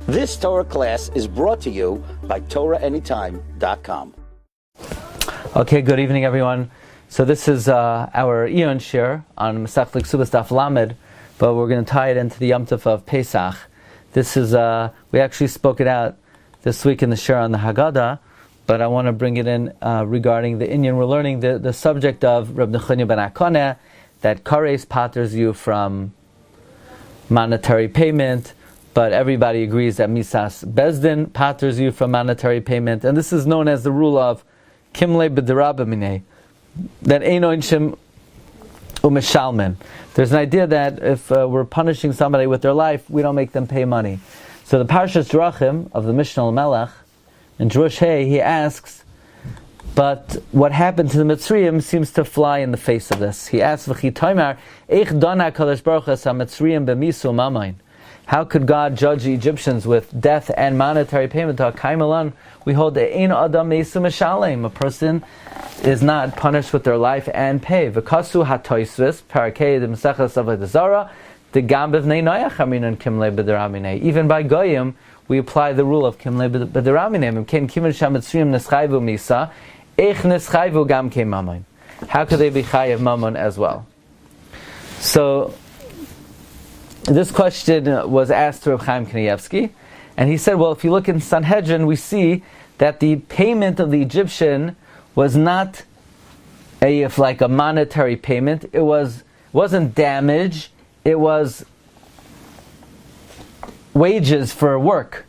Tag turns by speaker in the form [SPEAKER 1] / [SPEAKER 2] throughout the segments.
[SPEAKER 1] This Torah class is brought to you by TorahAnytime.com.
[SPEAKER 2] Okay, good evening, everyone. So this is our Iyun Shiur on Masech Kesuvos Daf Lamed, but we're going to tie it into the Yom Tov of Pesach. This is we actually spoke it out this week in the Shiur on the Haggadah, but I want to bring it in regarding the Iyun. We're learning the subject of Rabbi Glatstein ben Akoneh, that kares paters you from monetary payment, but everybody agrees that misas bezdin paters you from monetary payment, and this is known as the rule of kimle b'derabah minei, that eino inshim umeshalmen. There's an idea that if we're punishing somebody with their life, we don't make them pay money. So the Parsha Drachim of the Mishnah Melech in Drush Hey, he asks, but what happened to the Mitzrayim seems to fly in the face of this. He asks, "V'chi toimar, eich dana kadosh baruch hu es ha-Mitzrayim b'misu mamayin." How could God judge the Egyptians with death and monetary payment? We hold the ein adam meisu meshalem. A person is not punished with their life and pay. V'kasu hatoisvis parakei the Maseches Avodah Zarah the gam b'vnei noach aminan kimle b'deraminei. Even by goyim, we apply the rule of kimle b'deraminei. Ken kimin shamitzrayim neschayvu misa, eich neschayvu gam ke mamon. How could they be chayev mamon as well? So this question was asked to Reb Chaim Kanievsky, and he said, well, if you look in Sanhedrin, we see that the payment of the Egyptian was not like a monetary payment. It wasn't damage. It was wages for work.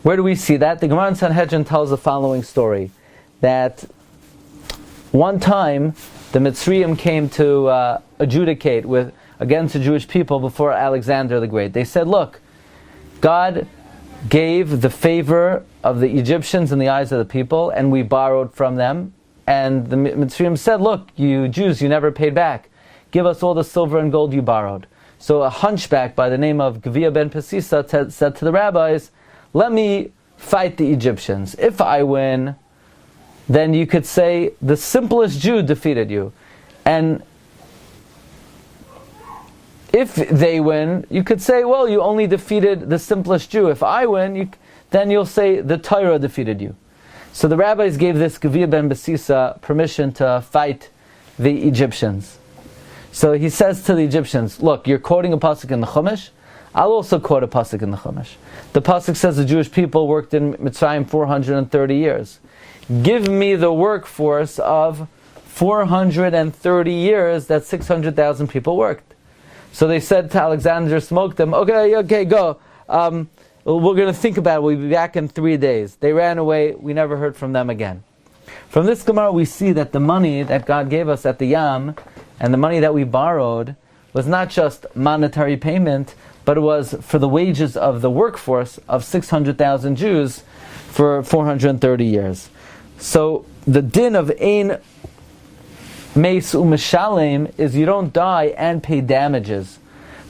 [SPEAKER 2] Where do we see that? The Gemara in Sanhedrin tells the following story, that one time the Mitzrayim came to adjudicate against the Jewish people before Alexander the Great. They said, look, God gave the favor of the Egyptians in the eyes of the people, and we borrowed from them. And the Mitzrayim said, look, you Jews, you never paid back. Give us all the silver and gold you borrowed. So a hunchback by the name of Gvia ben Pesisa said to the rabbis, let me fight the Egyptians. If I win, then you could say the simplest Jew defeated you. And if they win, you could say, well, you only defeated the simplest Jew. If I win, then you'll say the Torah defeated you. So the rabbis gave this Gvia ben Pesisa permission to fight the Egyptians. So he says to the Egyptians, look, you're quoting a pasuk in the Chumash. I'll also quote a pasuk in the Chumash. The pasuk says the Jewish people worked in Mitzrayim 430 years. Give me the workforce of 430 years that 600,000 people worked. So they said to Alexander, smoked them, okay, go. We're going to think about it. We'll be back in 3 days. They ran away. We never heard from them again. From this Gemara, we see that the money that God gave us at the Yam and the money that we borrowed was not just monetary payment, but it was for the wages of the workforce of 600,000 Jews for 430 years. So the din of ein meis umeshalem is you don't die and pay damages.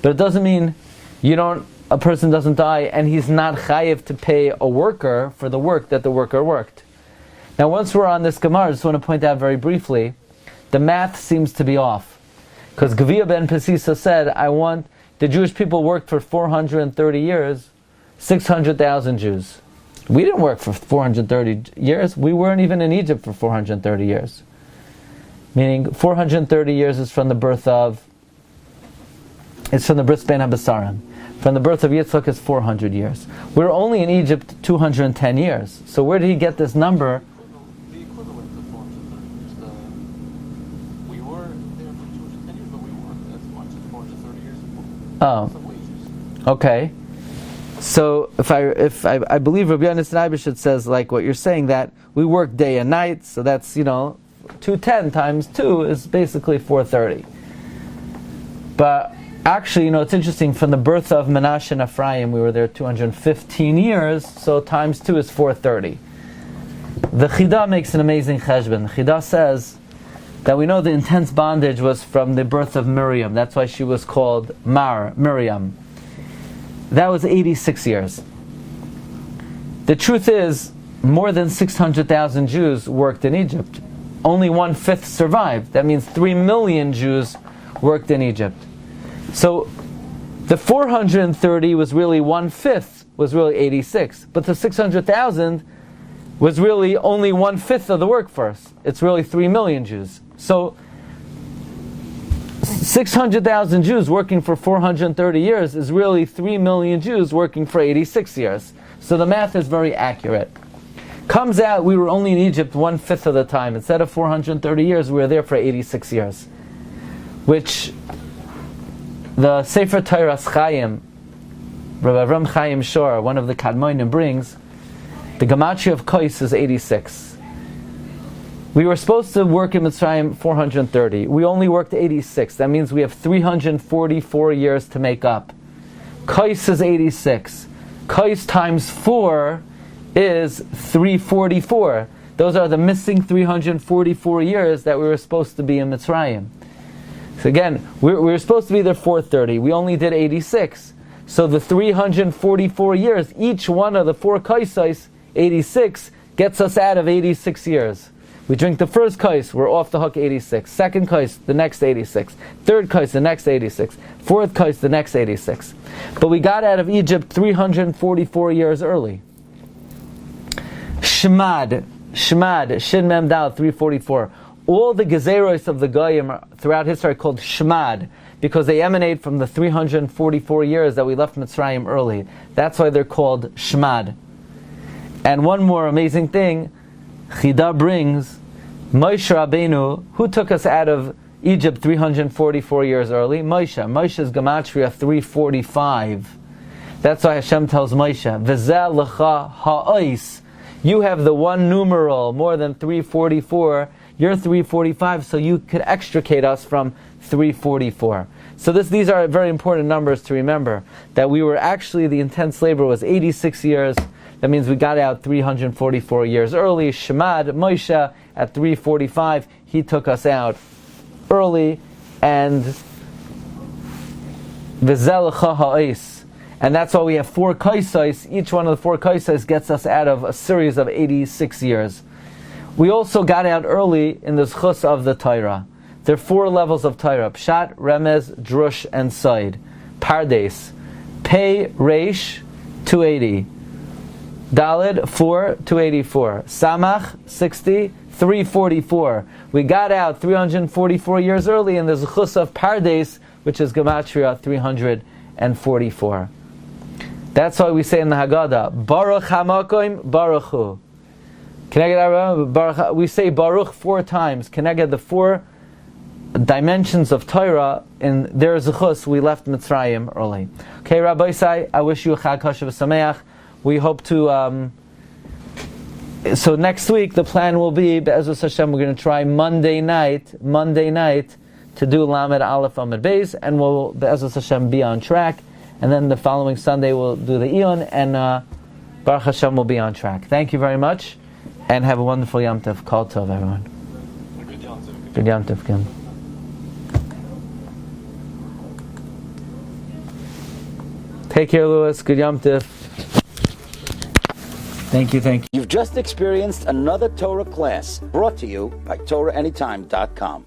[SPEAKER 2] But it doesn't mean a person doesn't die and he's not chayiv to pay a worker for the work that the worker worked. Now once we're on this Gemara, I just want to point out very briefly, the math seems to be off. Because Gvia ben Pesisa said, the Jewish people worked for 430 years, 600,000 Jews. We didn't work for 430 years. We weren't even in Egypt for 430 years. Meaning 430 years is from the birth of Ben HaBasarim. From the birth of Yitzchak is 400 years. We're only in Egypt 210 years. So where did he get this number?
[SPEAKER 3] The equivalent of 430 years. We were there for 210 years, but we weren't as much as 430 years before. Some wages.
[SPEAKER 2] Okay. So if I believe Rabbi Glatstein says like what you're saying, that we work day and night, so that's 210 times 2 is basically 430. But actually, it's interesting, from the birth of Menashe and Ephraim, we were there 215 years, so times 2 is 430. The Chida makes an amazing cheshbon. The Chida says that we know the intense bondage was from the birth of Miriam. That's why she was called Miriam. That was 86 years. The truth is, more than 600,000 Jews worked in Egypt. Only 1/5 survived. That means 3 million Jews worked in Egypt. So the 430 was really 1/5 was really 86. But the 600,000 was really only 1/5 of the workforce. It's really 3 million Jews. So 600,000 Jews working for 430 years is really 3 million Jews working for 86 years. So the math is very accurate. Comes out we were only in Egypt 1/5 of the time. Instead of 430 years, we were there for 86 years. Which the Sefer Torah Chaim, Rabbi Avram Chaim Shor, one of the Kadmonim, brings, the Gematriyos of Kos is 86. We were supposed to work in Mitzrayim 430. We only worked 86. That means we have 344 years to make up. Kos is 86. Kos times 4 is 344. Those are the missing 344 years that we were supposed to be in Mitzrayim. So again, we were supposed to be there 430. We only did 86. So the 344 years, each one of the 4 kaisais, 86, gets us out of 86 years. We drink the first kais, we're off the hook 86. Second kais, the next 86. Third kais, the next 86. Fourth kais, the next 86. But we got out of Egypt 344 years early. Shmad, Shin Mem Dal, 344. All the gezeros of the Goyim throughout history are called Shmad, because they emanate from the 344 years that we left Mitzrayim early. That's why they're called Shmad. And one more amazing thing, Chida brings, Moshe Rabbeinu, who took us out of Egypt 344 years early? Moshe's Gematriyos 345. That's why Hashem tells Moshe, V'zeh lecha ha'ois. You have the one numeral, more than 344, you're 345, so you could extricate us from 344. So these are very important numbers to remember, that we were actually, the intense labor was 86 years. That means we got out 344 years early. Shemad, Moshe, at 345, he took us out early, and V'zel ha'is. And that's why we have 4 kaisais. Each one of the 4 kaisais gets us out of a series of 86 years. We also got out early in the zchus of the Torah. There are 4 levels of Torah: Pshat, Remez, Drush, and Side. Pardes. Pei, Reish, 280. Dalid, 4, 284. Samach, 60, 344. We got out 344 years early in the zchus of Pardes, which is Gematria 344. That's why we say in the Haggadah, Baruch HaMakoim, Baruch Hu. We say Baruch 4 times. Can I get the 4 dimensions of Torah in their zechus? We left Mitzrayim early. Okay, Rabbi Isai, I wish you a Chag Kosher V'Sameach. We hope to. So next week the plan will be, Be'ezus Hashem, we're going to try Monday night to do Lamed Aleph Amud Beis, and we'll Be'ezus Hashem be on track. And then the following Sunday we'll do the Iyun, and Baruch Hashem will be on track. Thank you very much. And have a wonderful Yom Tov. Kol Tov, everyone. Good Yom Tov, Kim. Take care, Louis. Good Yom Tov. Thank you.
[SPEAKER 1] You've just experienced another Torah class brought to you by TorahAnytime.com.